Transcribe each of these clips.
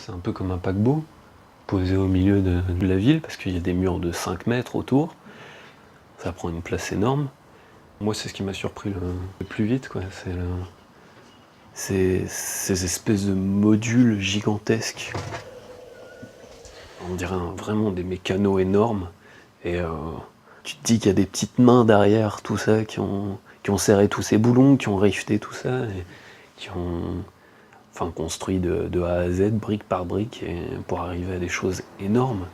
C'est un peu comme un paquebot, posé au milieu de la ville, parce qu'il y a des murs de 5 mètres autour. Ça prend une place énorme. Moi, c'est ce qui m'a surpris le plus vite, quoi. C'est ces espèces de modules gigantesques. On dirait vraiment des mécanos énormes. Et tu te dis qu'il y a des petites mains derrière tout ça qui ont serré tous ces boulons, qui ont riveté tout ça, et qui ont construit de A à Z, brique par brique, et pour arriver à des choses énormes.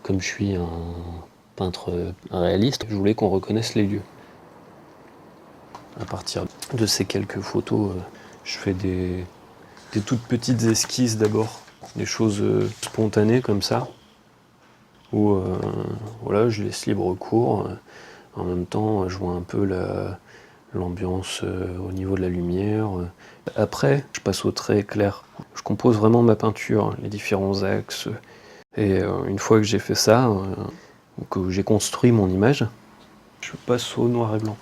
Comme je suis un peintre réaliste, je voulais qu'on reconnaisse les lieux. À partir de ces quelques photos, je fais des toutes petites esquisses d'abord, des choses spontanées comme ça, où voilà, je laisse libre cours. En même temps, je vois un peu l'ambiance au niveau de la lumière. Après, je passe au trait clair. Je compose vraiment ma peinture, les différents axes. Et une fois que j'ai fait ça, que j'ai construit mon image, je passe au noir et blanc.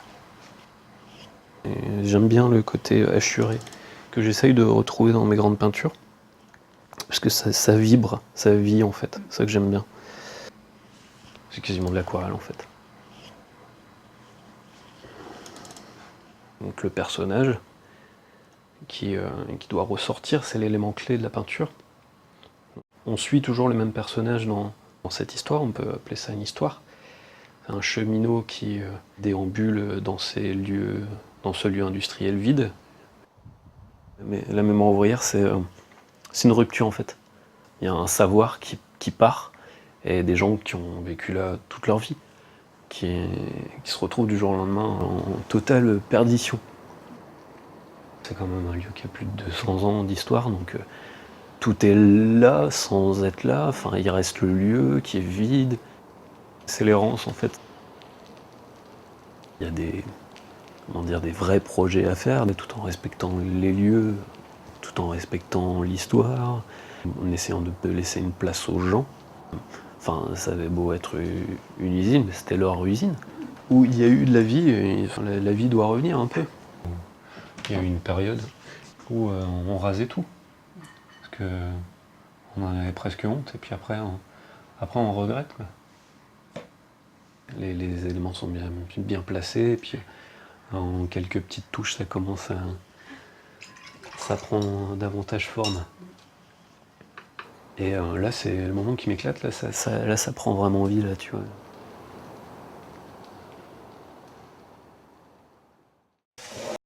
J'aime bien le côté hachuré que j'essaye de retrouver dans mes grandes peintures, parce que ça vibre, ça vit en fait, c'est ça que j'aime bien. C'est quasiment de l'aquarelle en fait. Donc le personnage qui doit ressortir, c'est l'élément clé de la peinture. On suit toujours le même personnage dans cette histoire, on peut appeler ça une histoire. Un cheminot qui déambule dans ce lieu industriel vide. Mais la mémoire ouvrière, c'est une rupture en fait. Il y a un savoir qui part, et des gens qui ont vécu là toute leur vie, qui se retrouvent du jour au lendemain en totale perdition. C'est quand même un lieu qui a plus de 200 ans d'histoire, donc tout est là sans être là. Enfin, il reste le lieu qui est vide. C'est l'errance en fait. Il y a des vrais projets à faire, mais tout en respectant les lieux, tout en respectant l'histoire, en essayant de laisser une place aux gens. Enfin, ça avait beau être une usine, mais c'était leur usine, où il y a eu de la vie, et la vie doit revenir un peu. Il y a eu une période où on rasait tout, parce qu'on en avait presque honte, et puis après on regrette, quoi. Les éléments sont bien placés, et puis en quelques petites touches, ça prend davantage forme. Et là, c'est le moment qui m'éclate, là ça prend vraiment vie, là, tu vois.